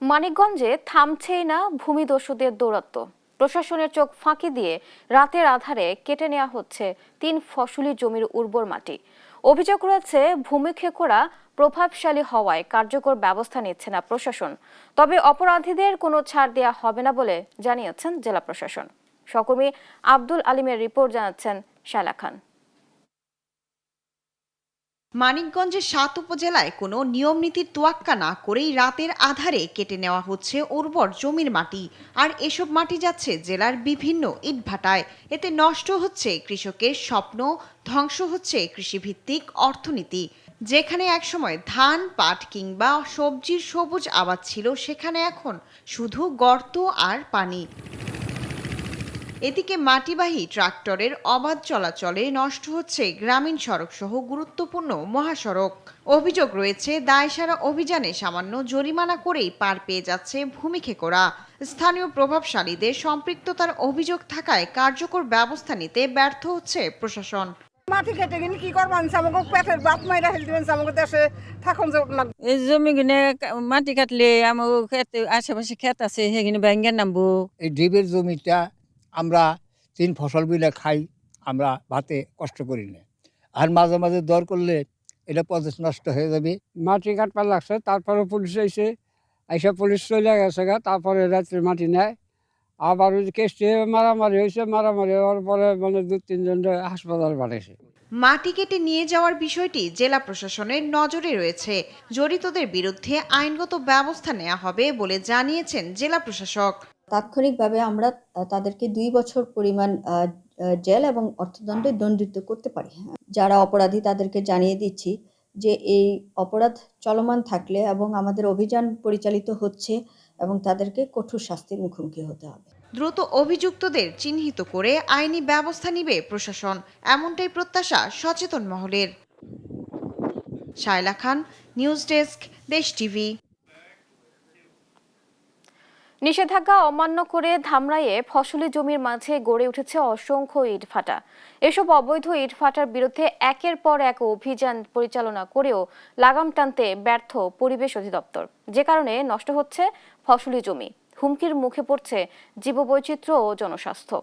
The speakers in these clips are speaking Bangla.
মানিকগঞ্জে থামছেই না ভূমিদস্যুদের দৌরাত্ম্য। প্রশাসনের চোখ ফাঁকি দিয়ে রাতের আধারে কেটে নেওয়া হচ্ছে 3 ফসলি জমির উর্বর মাটি। অভিযোগ রয়েছে ভূমিক্ষেকরা প্রভাবশালী হওয়ায় কার্যকর ব্যবস্থা নিচ্ছে না প্রশাসন। তবে অপরাধীদের কোনো ছাড় দেওয়া হবে না বলে জানিয়েছেন জেলা প্রশাসন। সহকর্মী আব্দুল আলিমের রিপোর্ট জানাচ্ছেন শায়লা খান। মানিকগঞ্জের 7 উপজেলায় কোনো নিয়ম নীতির তোয়াক্কা না করেই রাতের আধারে কেটে নেওয়া হচ্ছে উর্বর জমির মাটি। আর এসব মাটি যাচ্ছে জেলার বিভিন্ন ইটভাটায়। এতে নষ্ট হচ্ছে কৃষকের স্বপ্ন, ধ্বংস হচ্ছে কৃষিভিত্তিক অর্থনীতি। যেখানে একসময় ধান, পাট কিংবা সবজির সবুজ আবাদ ছিল, সেখানে এখন শুধু গর্ত আর পানি। এদিকে মাটিবাহী ট্রাক্টরের অবাধ চলাচলে নষ্ট হচ্ছে গ্রামীণ সড়ক সহ গুরুত্বপূর্ণ মহাসড়ক। অভিযোগ রয়েছে দায়সারা অভিযানে সামান্য জরিমানা করেই পার পেয়ে যাচ্ছে ভূমিক্ষেকরা। স্থানীয় প্রভাবশালীদের সম্পৃক্ততার অভিযোগ থাকায় কার্যকর ব্যবস্থা নিতে ব্যর্থ হচ্ছে প্রশাসন। মাটি কেটে কিনে কি করবো, আমাকে পেটের বাপ মাইরা হেল দিবেন, আমাকে দেশে থাকুন না। এই জমি কিনে মাটি কাটলে আমার ক্ষেত আশেপাশে ক্ষেত আছে, সেখানে ব্যাঙ্গের নামবো। এই ডিবের জমিটা আমরা 3 ফসল বিলে খাই, আমরা ভাতে কষ্ট করি না। আর মাঝে মাঝে দর করলে এটা পথ নষ্ট হয়ে যাবে। মাটি কাটবার লাগছে, তারপরে পুলিশ আইসা পুলিশ চলে গেছে গা, তারপরে রাত্রে মাটি নেয়। আবার ওই কেসটি মারামারি হয়েছে, মারামারি হওয়ার পরে মানে 2-3 জন হাসপাতাল পাঠিয়েছে। মাটি কেটে নিয়ে যাওয়ার বিষয়টি জেলা প্রশাসনের নজরে রয়েছে। জড়িতদের বিরুদ্ধে আইনগত ব্যবস্থা নেওয়া হবে বলে জানিয়েছেন জেলা প্রশাসক। তাৎক্ষণিকভাবে আমরা তাদেরকে 2 বছর পরিমাণ জেল এবং অর্থদণ্ডে দণ্ডিত করতে পারি। যারা অপরাধী তাদেরকে জানিয়ে দিচ্ছি যে এই অপরাধ চলমান থাকলে এবং আমাদের অভিযান পরিচালিত হচ্ছে এবং তাদেরকে কঠোর শাস্তির মুখোমুখি হতে হবে। দ্রুত অভিযুক্তদের চিহ্নিত করে আইনি ব্যবস্থা নিবে প্রশাসন, এমনটাই প্রত্যাশা সচেতন মহলের। শায়লা খান, নিউজ ডেস্ক, দেশ টিভি। নিষেধাজ্ঞা অমান্য করে ধামরাইয়ে ফসলি জমির মাঝে গড়ে উঠেছে অসংখ্য ইটভাটা। এসব অবৈধ ইটভাটার বিরুদ্ধে একের পর এক অভিযান পরিচালনা করেও লাগাম টানতে ব্যর্থ পরিবেশ অধিদপ্তর, যে কারণে নষ্ট হচ্ছে ফসলি জমি। হুমকির মুখে পড়ছে জীববৈচিত্র্য ও জনস্বাস্থ্য।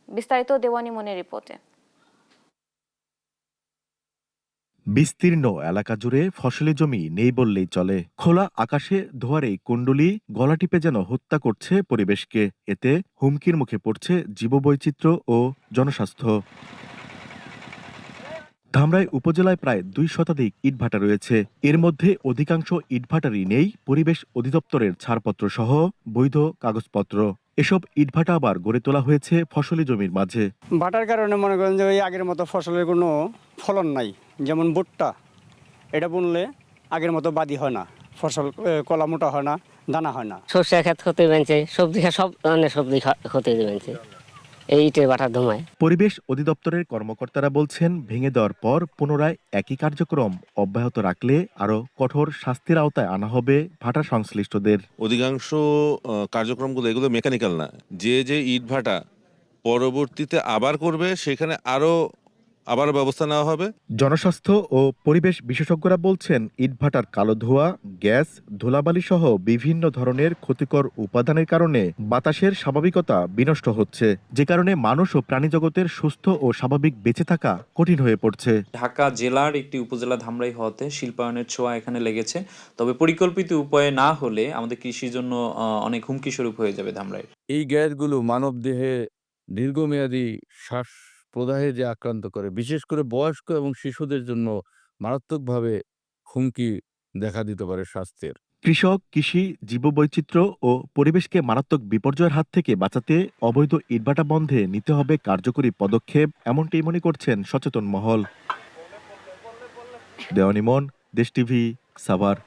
বিস্তারিত দেওয়ানি মনের রিপোর্টে। বিস্তীর্ণ এলাকা জুড়ে ফসলি জমি নেই বললেই চলে। খোলা আকাশে ধোয়ারে কুণ্ডুলি গলা টিপে যেন হত্যা করছে পরিবেশকে। এতে হুমকির মুখে পড়ছে জীববৈচিত্র্য ও জনস্বাস্থ্য। ধামরাই উপজেলায় প্রায় 2 শতাধিক ইটভাটা রয়েছে। এর মধ্যে অধিকাংশ ইটভাটারই নেই পরিবেশ অধিদপ্তরের ছাড়পত্র সহ বৈধ কাগজপত্র। এসব ইটভাটা আবার গড়ে তোলা হয়েছে ফসলি জমির মাঝে। ভাটার কারণে মনে করেন যে ওই আগের মতো ফসলের কোনো ফলন নাই। যেমন ভুট্টা, এটা বুনলে আগের মতো বাদি হয় না, ফসল কলা মোটা হয় না, দানা হয় না। সর্ষে ক্ষেত ক্ষতি বেঁচে, সবজি সব ধরনের সবজি ক্ষতি বেঁচে এই ইটের ভাটার ধোঁয়ায়। পরিবেশ অধিদপ্তরের কর্মকর্তারা বলছেন, ভেঙে দেওয়ার পর পুনরায় একই কার্যক্রম অব্যাহত রাখলে আরো কঠোর শাস্তির আওতায় আনা হবে ভাটা সংশ্লিষ্টদের। অধিকাংশ কার্যক্রমগুলো এগুলো মেকানিক্যাল না, যে ইট ভাটা পরবর্তীতে আবার করবে সেখানে আবার ব্যবস্থা নেওয়া হবে। জনস্বাস্থ্য ও পরিবেশ বিশেষজ্ঞরা বলছেন, ইটভাটার কালো ধোঁয়া, গ্যাস, ধুলাবালি সহ বিভিন্ন ধরনের ক্ষতিকর উপাদানের কারণে বাতাসের স্বাভাবিকতা বিনষ্ট হচ্ছে, যে কারণে মানুষ ও প্রাণীজগতের সুস্থ ও স্বাভাবিক বেঁচে থাকা কঠিন হয়ে পড়ছে। ঢাকা জেলার একটি উপজেলা ধামরাই হওয়াতে শিল্পায়নের ছোঁয়া এখানে লেগেছে। তবে পরিকল্পিত উপায়ে না হলে আমাদের কৃষির জন্য অনেক হুমকি স্বরূপ হয়ে যাবে ধামরাই। এই গ্যাসগুলো মানব দেহে দীর্ঘমেয়াদী শ্বাস প্রদাহে যে আক্রান্ত করে, বিশেষ করে বয়স্ক এবং শিশুদের জন্য মারাত্মকভাবে হুমকি দেখা দিতে পারে স্বাস্থ্যের। কৃষক, কৃষি, জীববৈচিত্র্য ও পরিবেশকে মারাত্মক বিপর্যয়ের হাত থেকে বাঁচাতে অবৈধ ইটভাটা বন্ধে নিতে হবে কার্যকরী পদক্ষেপ, এমনটাই মনে করছেন সচেতন মহল। দেওয়ানি মন, দেশ টিভি, সাভার।